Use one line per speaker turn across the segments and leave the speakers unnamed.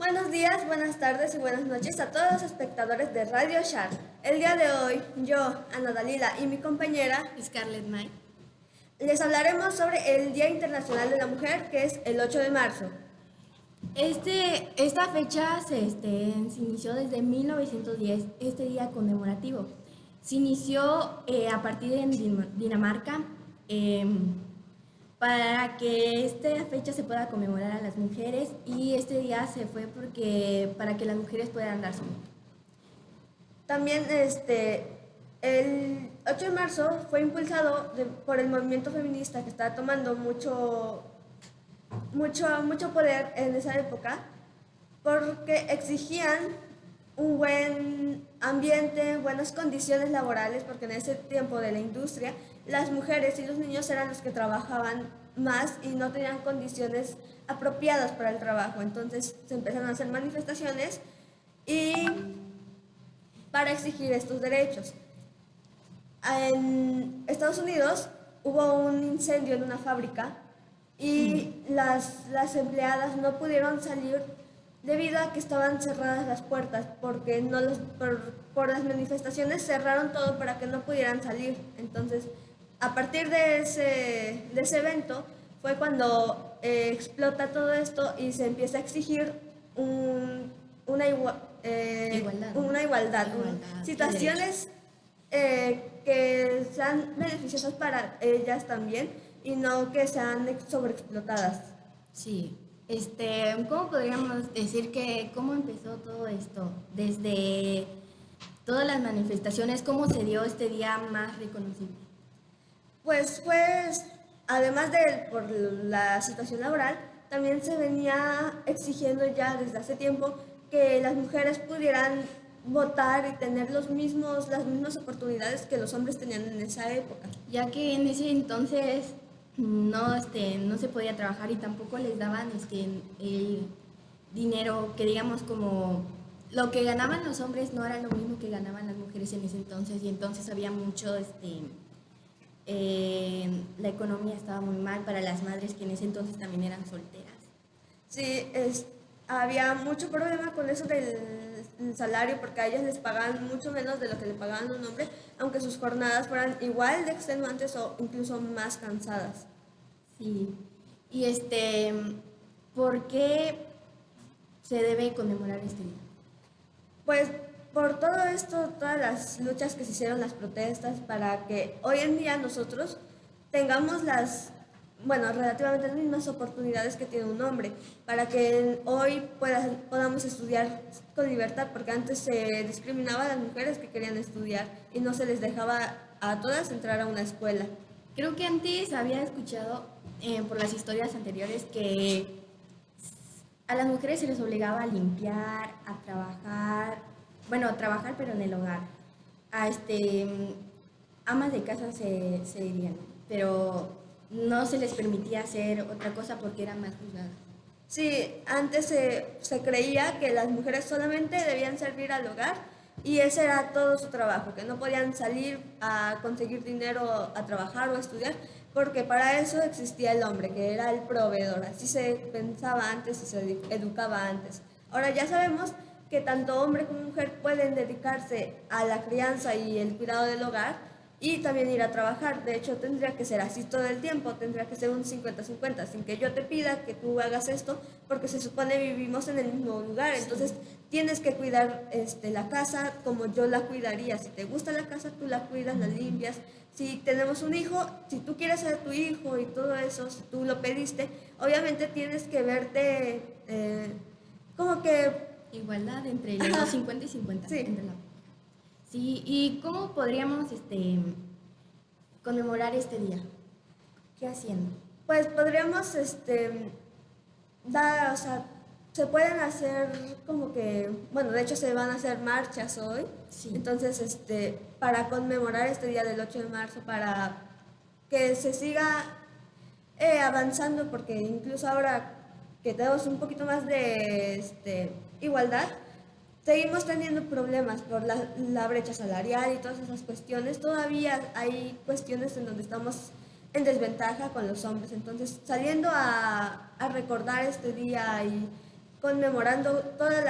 Buenos días, buenas tardes y buenas noches a todos los espectadores de Radio Shar. El día de hoy, yo, Ana Dalila y mi compañera
Scarlett May,
les hablaremos sobre el Día Internacional de la Mujer, que es el 8 de marzo.
Esta fecha se inició desde 1910, este día conmemorativo. Se inició a partir de Dinamarca para que esta fecha se pueda conmemorar a las mujeres, y este día se fue para que las mujeres puedan dar su voto.
También el 8 de marzo fue impulsado por el movimiento feminista que estaba tomando mucho poder en esa época, porque exigían un buen ambiente, buenas condiciones laborales, porque en ese tiempo de la industria las mujeres y los niños eran los que trabajaban más y no tenían condiciones apropiadas para el trabajo. Entonces se empezaron a hacer manifestaciones y para exigir estos derechos. En Estados Unidos hubo un incendio en una fábrica y las empleadas no pudieron salir debido a que estaban cerradas las puertas, porque por las manifestaciones cerraron todo para que no pudieran salir. Entonces, a partir de ese evento fue cuando explota todo esto y se empieza a exigir una igualdad, situaciones que sean beneficiosas para ellas también y no que sean sobreexplotadas.
Sí, ¿cómo podríamos decir que cómo empezó todo esto? Desde todas las manifestaciones, ¿cómo se dio este día más reconocible?
Pues, además de por la situación laboral, también se venía exigiendo ya desde hace tiempo que las mujeres pudieran votar y tener las mismas oportunidades que los hombres tenían en esa época.
Ya que en ese entonces no se podía trabajar y tampoco les daban el dinero que, digamos, como lo que ganaban los hombres no era lo mismo que ganaban las mujeres en ese entonces, y entonces había mucho la economía estaba muy mal para las madres, que en ese entonces también eran solteras.
Sí, había mucho problema con eso del salario, porque a ellas les pagaban mucho menos de lo que le pagaban a un hombre, aunque sus jornadas fueran igual de extenuantes o incluso más cansadas.
Sí, y ¿por qué se debe conmemorar este día?
Pues por todo esto, todas las luchas que se hicieron, las protestas, para que hoy en día nosotros tengamos relativamente las mismas oportunidades que tiene un hombre, para que hoy podamos estudiar con libertad, porque antes se discriminaba a las mujeres que querían estudiar y no se les dejaba a todas entrar a una escuela.
Creo que antes había escuchado por las historias anteriores que a las mujeres se les obligaba a limpiar, a trabajar, bueno, a trabajar pero en el hogar. A amas de casa se dirían, pero no se les permitía hacer otra cosa porque eran más juzgadas.
Sí, antes se creía que las mujeres solamente debían servir al hogar y ese era todo su trabajo, que no podían salir a conseguir dinero a trabajar o a estudiar, porque para eso existía el hombre, que era el proveedor. Así se pensaba antes y se educaba antes. Ahora ya sabemos que tanto hombre como mujer pueden dedicarse a la crianza y el cuidado del hogar y también ir a trabajar. De hecho, tendría que ser así todo el tiempo, tendría que ser un 50-50, sin que yo te pida que tú hagas esto, porque se supone vivimos en el mismo lugar. Entonces tienes que cuidar la casa como yo la cuidaría. Si te gusta la casa, tú la cuidas, la limpias. Si tenemos un hijo, si tú quieres ser tu hijo y todo eso, si tú lo pediste, obviamente tienes que verte como que...
Igualdad entre los 50 y 50.
Sí.
Entre la... Sí, ¿y cómo podríamos conmemorar este día? ¿Qué haciendo?
Pues podríamos o sea, se pueden hacer como que, bueno, de hecho se van a hacer marchas hoy.
Sí.
Entonces, para conmemorar este día del 8 de marzo, para que se siga avanzando, porque incluso ahora que tenemos un poquito más de igualdad, seguimos teniendo problemas por la brecha salarial y todas esas cuestiones. Todavía hay cuestiones en donde estamos en desventaja con los hombres. Entonces, saliendo a recordar este día conmemorando todas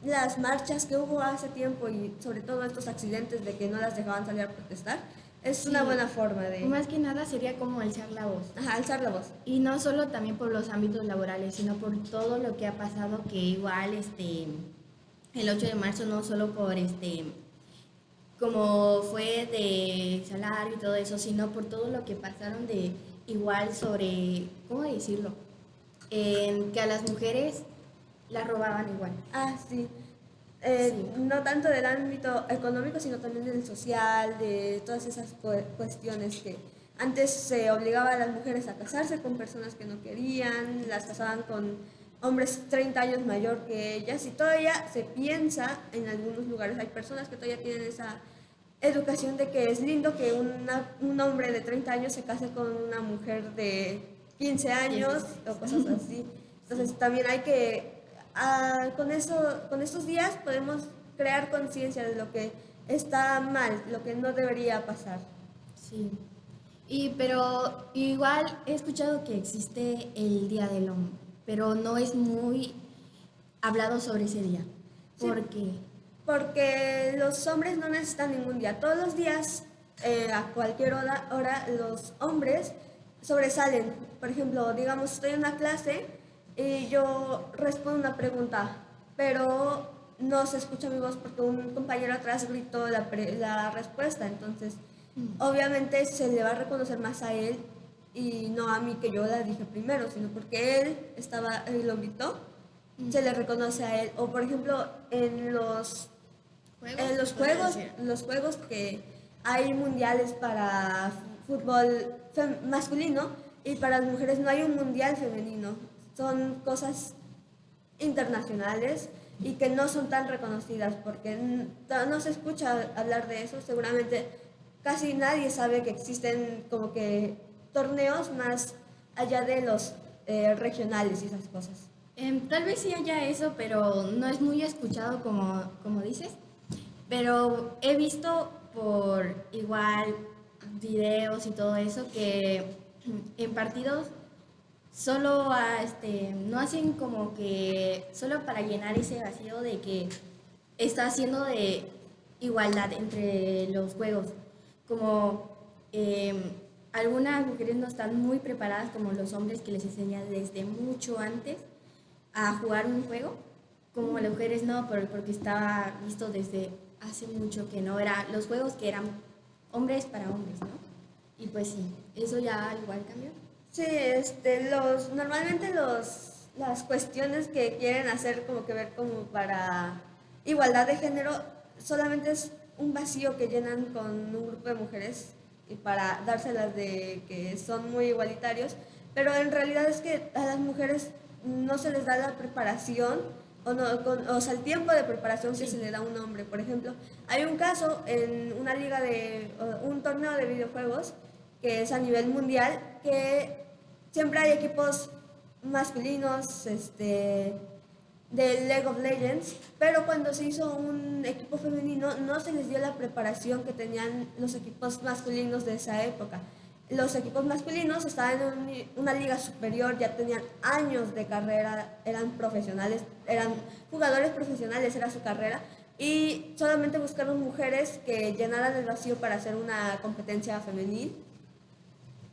las marchas que hubo hace tiempo y sobre todo estos accidentes de que no las dejaban salir a protestar. Es una
Sí,
buena forma de
más que nada sería como alzar la voz.
ajá, alzar la voz.
Y no solo también por los ámbitos laborales, sino por todo lo que ha pasado, que igual el 8 de marzo no solo por como fue de salario y todo eso, sino por todo lo que pasaron de igual sobre, ¿cómo decirlo? Que a las mujeres las robaban igual.
Ah, sí.
Sí.
No tanto del ámbito económico, sino también del social, de todas esas cuestiones que antes se obligaba a las mujeres a casarse con personas que no querían, las casaban con hombres 30 años mayor que ellas y todavía se piensa en algunos lugares, hay personas que todavía tienen esa educación de que es lindo que un hombre de 30 años se case con una mujer de 15 años o cosas así. Entonces también hay que, con eso, con estos días podemos crear conciencia de lo que está mal, lo que no debería pasar.
Sí. Pero igual he escuchado que existe el Día del Hombre, pero no es muy hablado sobre ese día.
Sí,
¿Por qué?
porque los hombres no necesitan ningún día. Todos los días, a cualquier hora, los hombres sobresalen. Por ejemplo, digamos, estoy en una clase y yo respondo una pregunta, pero no se escucha mi voz porque un compañero atrás gritó la respuesta. Entonces, obviamente se le va a reconocer más a él y no a mí que yo la dije primero, sino porque él lo gritó, se le reconoce a él. O por ejemplo, en los juegos que hay mundiales para fútbol masculino y para las mujeres no hay un mundial femenino. Son cosas internacionales y que no son tan reconocidas porque no se escucha hablar de eso. Seguramente casi nadie sabe que existen como que torneos más allá de los regionales y esas cosas.
Tal vez sí haya eso, pero no es muy escuchado como dices. Pero he visto por igual videos y todo eso que en partidos solo no hacen como que solo para llenar ese vacío de que está haciendo de igualdad entre los juegos. Como algunas mujeres no están muy preparadas como los hombres que les enseñan desde mucho antes a jugar un juego, como las mujeres no, porque estaba visto desde hace mucho que no era los juegos que eran hombres para hombres, ¿no? Y pues sí, eso ya igual cambió.
Sí, normalmente las cuestiones que quieren hacer como que ver como para igualdad de género solamente es un vacío que llenan con un grupo de mujeres y para dárselas de que son muy igualitarios, pero en realidad es que a las mujeres no se les da la preparación o sea, el tiempo de preparación que se le da a un hombre. Por ejemplo, hay un caso en una liga un torneo de videojuegos que es a nivel mundial, que siempre hay equipos masculinos de League of Legends, pero cuando se hizo un equipo femenino no se les dio la preparación que tenían los equipos masculinos de esa época. Los equipos masculinos estaban en una liga superior, ya tenían años de carrera, eran profesionales, eran jugadores profesionales, era su carrera, y solamente buscaron mujeres que llenaran el vacío para hacer una competencia femenil.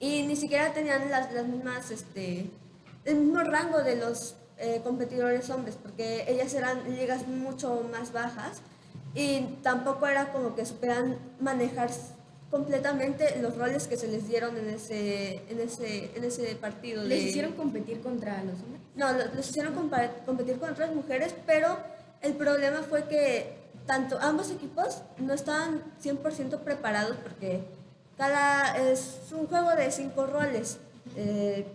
Y ni siquiera tenían las mismas, el mismo rango de los competidores hombres, porque ellas eran ligas mucho más bajas y tampoco era como que supieran manejar completamente los roles que se les dieron en ese partido.
¿Les hicieron competir contra los hombres?
No, los hicieron competir con otras mujeres, pero el problema fue que ambos equipos no estaban 100% preparados porque es un juego de 5 roles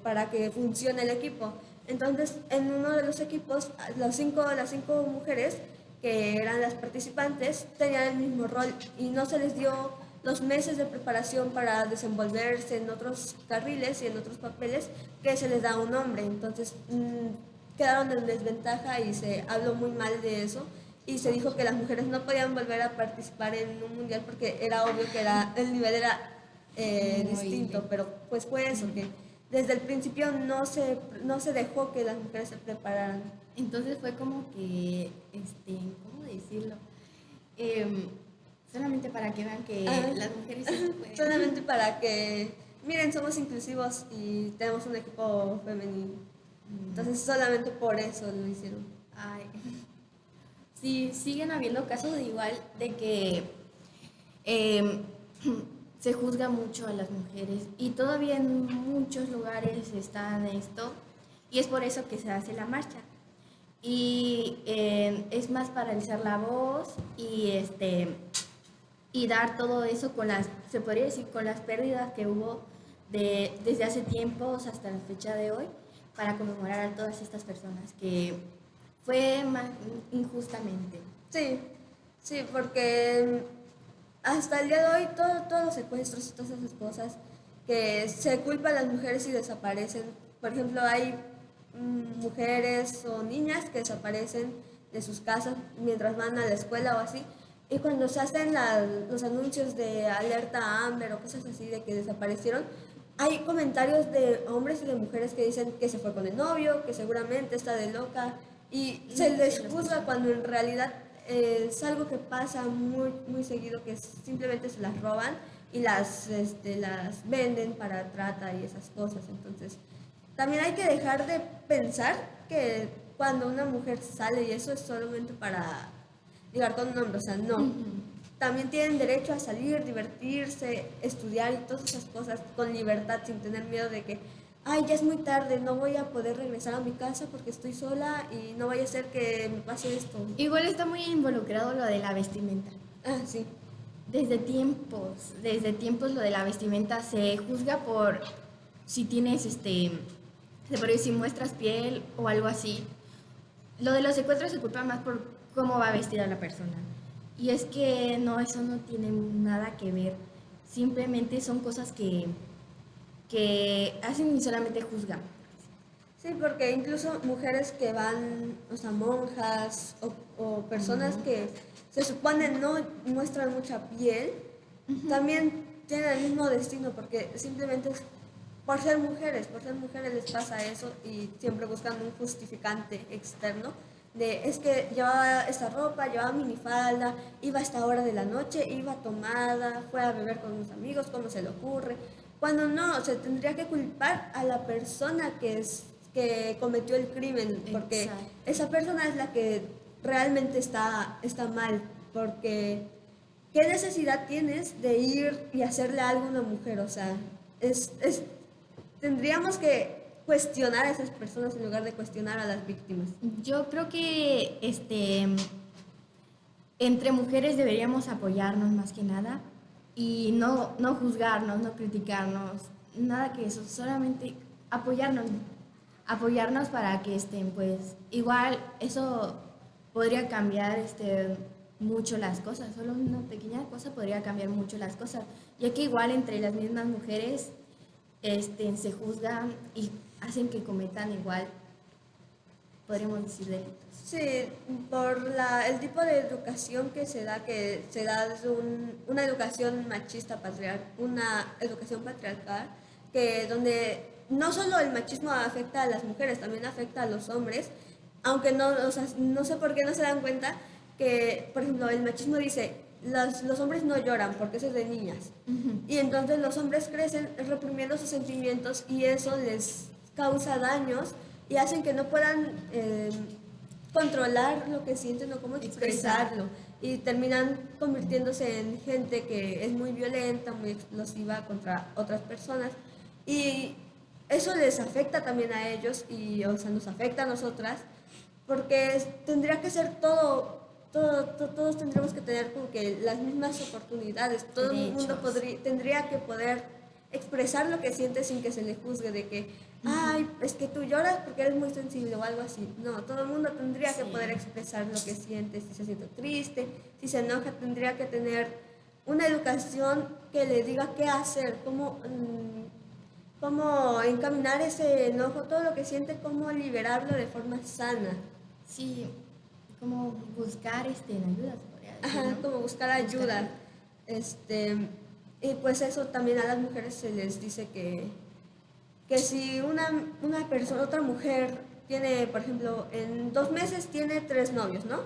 para que funcione el equipo. Entonces, en uno de los equipos, las cinco mujeres que eran las participantes tenían el mismo rol y no se les dio los meses de preparación para desenvolverse en otros carriles y en otros papeles que se les da a un hombre. Entonces, quedaron en desventaja y se habló muy mal de eso. Y se dijo que las mujeres no podían volver a participar en un mundial porque era obvio que el nivel era distinto, pero pues fue eso, que desde el principio no se dejó que las mujeres se prepararan.
Entonces fue como que, ¿cómo decirlo? Solamente para que vean que las mujeres sí pueden.
Solamente para que, miren, somos inclusivos y tenemos un equipo femenino. Entonces solamente por eso lo hicieron.
Ay. Sí, siguen habiendo casos de igual de que se juzga mucho a las mujeres y todavía en muchos lugares está esto y es por eso que se hace la marcha. Y es más para alzar la voz y dar todo eso con las, se podría decir, con las pérdidas que hubo desde hace tiempos hasta la fecha de hoy para conmemorar a todas estas personas que fue injustamente.
Sí, sí, porque hasta el día de hoy todos los secuestros y todas esas cosas que se culpa a las mujeres y desaparecen. Por ejemplo, hay mujeres o niñas que desaparecen de sus casas mientras van a la escuela o así. Y cuando se hacen los anuncios de alerta Amber o cosas así de que desaparecieron, hay comentarios de hombres y de mujeres que dicen que se fue con el novio, que seguramente está de loca, y se les juzga cuando en realidad es algo que pasa muy, muy seguido, que simplemente se las roban y las venden para trata y esas cosas. Entonces, también hay que dejar de pensar que cuando una mujer sale y eso es solamente para ligar con un hombre, o sea, no. También tienen derecho a salir, divertirse, estudiar y todas esas cosas con libertad, sin tener miedo de que, ay, ya es muy tarde, no voy a poder regresar a mi casa porque estoy sola y no vaya a ser que me pase esto.
Igual está muy involucrado lo de la vestimenta.
Ah, sí.
Desde tiempos lo de la vestimenta se juzga por si tienes, se podría decir, muestras piel o algo así. Lo de los secuestros se culpa más por cómo va vestida la persona. Y es que no, eso no tiene nada que ver. Simplemente son cosas que hacen y solamente juzgan.
Sí, porque incluso mujeres que van, o sea, monjas o personas que se supone no muestran mucha piel, también tienen el mismo destino, porque simplemente es por ser mujeres les pasa eso y siempre buscan un justificante externo de es que llevaba esta ropa, llevaba minifalda, iba a esta hora de la noche, iba tomada, fue a beber con unos amigos, ¿cómo se le ocurre? Cuando no, se tendría que culpar a la persona que cometió el crimen, porque
Exacto.
esa persona es la que realmente está mal, porque ¿qué necesidad tienes de ir y hacerle algo a una mujer? O sea, tendríamos que cuestionar a esas personas en lugar de cuestionar a las víctimas.
Yo creo que entre mujeres deberíamos apoyarnos más que nada y no juzgarnos, no criticarnos, nada que eso, solamente apoyarnos para que pues igual eso podría cambiar mucho las cosas, solo una pequeña cosa podría cambiar mucho las cosas, ya que igual entre las mismas mujeres se juzgan y hacen que cometan igual, podríamos decir, delitos.
Sí, por el tipo de educación que se da desde una educación machista una educación patriarcal, que donde no solo el machismo afecta a las mujeres, también afecta a los hombres, aunque no, o sea, no sé por qué no se dan cuenta que, por ejemplo, el machismo dice, los hombres no lloran porque eso es de niñas. Y entonces los hombres crecen reprimiendo sus sentimientos y eso les causa daños y hacen que no puedan controlar lo que sienten o cómo expresarlo. Y terminan convirtiéndose en gente que es muy violenta, muy explosiva contra otras personas. Y eso les afecta también a ellos y, o sea, nos afecta a nosotras porque tendría que ser todos tendríamos que tener como que las mismas oportunidades, todo el mundo tendría que poder expresar lo que siente sin que se le juzgue de que, ay, es que tú lloras porque eres muy sensible o algo así. No, todo el mundo tendría que poder expresar lo que siente, si se siente triste, si se enoja, tendría que tener una educación que le diga qué hacer, cómo encaminar ese enojo, todo lo que siente, cómo liberarlo de forma sana.
Sí, como buscar ayuda, se podría decir,
Ajá,
¿no?
como buscar ayuda. Y pues eso también a las mujeres se les dice que si una persona, otra mujer tiene, por ejemplo, en 2 meses tiene 3 novios, ¿no?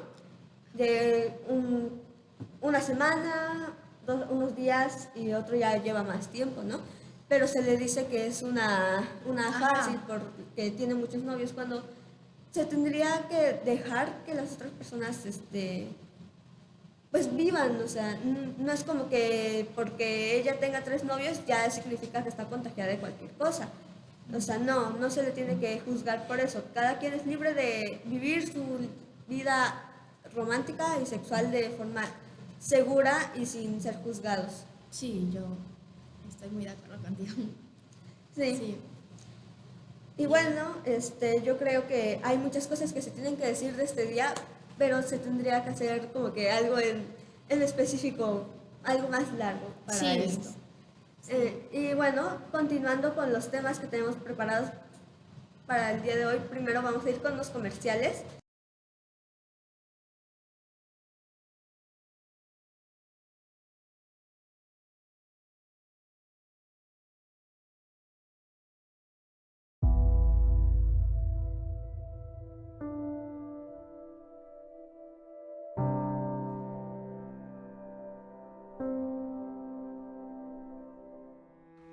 De una semana, unos días y otro ya lleva más tiempo, ¿no? Pero se le dice que es una fácil porque tiene muchos novios, cuando se tendría que dejar que las otras personas pues vivan, o sea, no es como que porque ella tenga 3 novios ya significa que está contagiada de cualquier cosa. O sea, no se le tiene que juzgar por eso. Cada quien es libre de vivir su vida romántica y sexual de forma segura y sin ser juzgados.
Sí, yo estoy muy de acuerdo contigo.
Sí.
Sí.
Y bueno, yo creo que hay muchas cosas que se tienen que decir de este día, pero se tendría que hacer como que algo en específico, algo más largo para
Sí.
esto. Y bueno, continuando con los temas que tenemos preparados para el día de hoy, primero vamos a ir con los comerciales.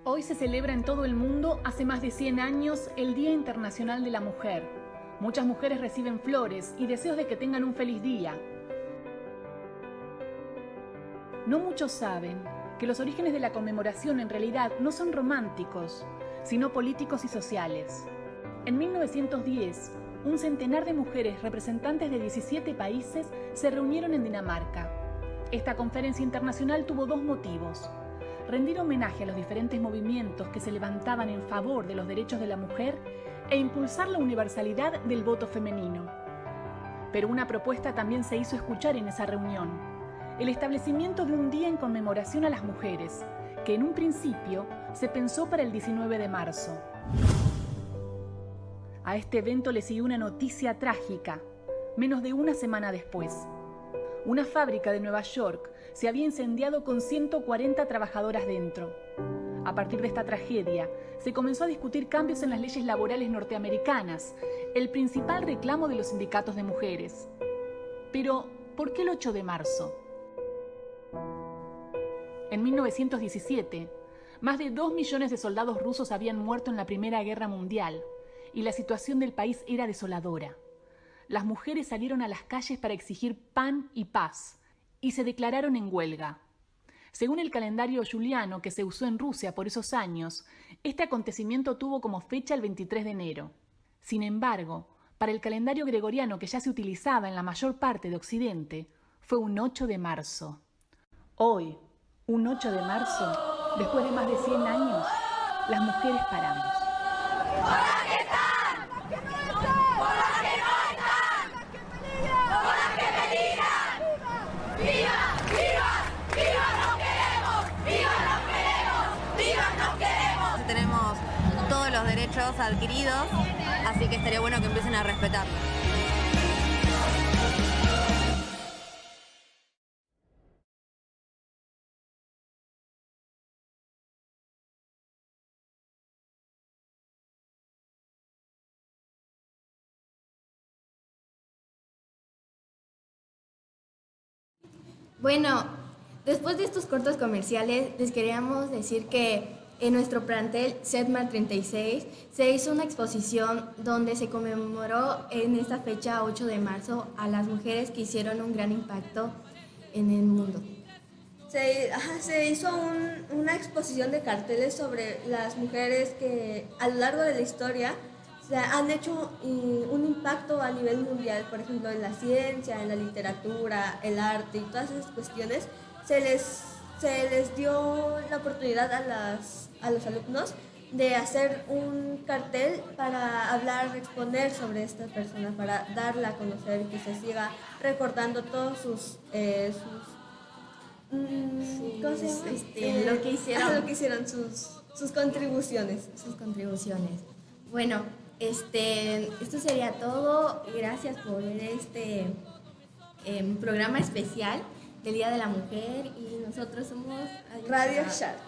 Hoy se celebra en todo el mundo, hace más de 100 años, el Día Internacional de la Mujer. Muchas mujeres reciben flores y deseos de que tengan un feliz día. No muchos saben que los orígenes de la conmemoración en realidad no son románticos, sino políticos y sociales. En 1910, un centenar de mujeres representantes de 17 países se reunieron en Dinamarca. Esta conferencia internacional tuvo dos motivos: rendir homenaje a los diferentes movimientos que se levantaban en favor de los derechos de la mujer e impulsar la universalidad del voto femenino. Pero una propuesta también se hizo escuchar en esa reunión: el establecimiento de un día en conmemoración a las mujeres, que en un principio se pensó para el 19 de marzo. A este evento le siguió una noticia trágica, menos de una semana después. Una fábrica de Nueva York se había incendiado con 140 trabajadoras dentro. A partir de esta tragedia, se comenzó a discutir cambios en las leyes laborales norteamericanas, el principal reclamo de los sindicatos de mujeres. Pero, ¿por qué el 8 de marzo? En 1917, más de 2 millones de soldados rusos habían muerto en la Primera Guerra Mundial, y la situación del país era desoladora. Las mujeres salieron a las calles para exigir pan y paz, y se declararon en huelga. Según el calendario juliano que se usó en Rusia por esos años, este acontecimiento tuvo como fecha el 23 de enero. Sin embargo, para el calendario gregoriano que ya se utilizaba en la mayor parte de Occidente, fue un 8 de marzo. Hoy, un 8 de marzo, después de más de 100 años, las mujeres paramos.
Tenemos todos los derechos adquiridos, así que estaría bueno que empiecen a respetarlos.
Bueno, después de estos cortos comerciales, les queríamos decir que en nuestro plantel SEDMAR 36 se hizo una exposición donde se conmemoró en esta fecha 8 de marzo a las mujeres que hicieron un gran impacto en el mundo.
Se hizo una exposición de carteles sobre las mujeres que a lo largo de la historia han hecho un impacto a nivel mundial, por ejemplo, en la ciencia, en la literatura, el arte y todas esas cuestiones. Se les dio la oportunidad a los alumnos de hacer un cartel para hablar, exponer sobre esta persona, para darla a conocer y que se siga recordando todos ¿cómo se llama?
Lo que hicieron.
Sus contribuciones.
Sus contribuciones. Bueno, esto sería todo. Gracias por ver este programa especial del Día de la Mujer, y nosotros somos
Radio Shark.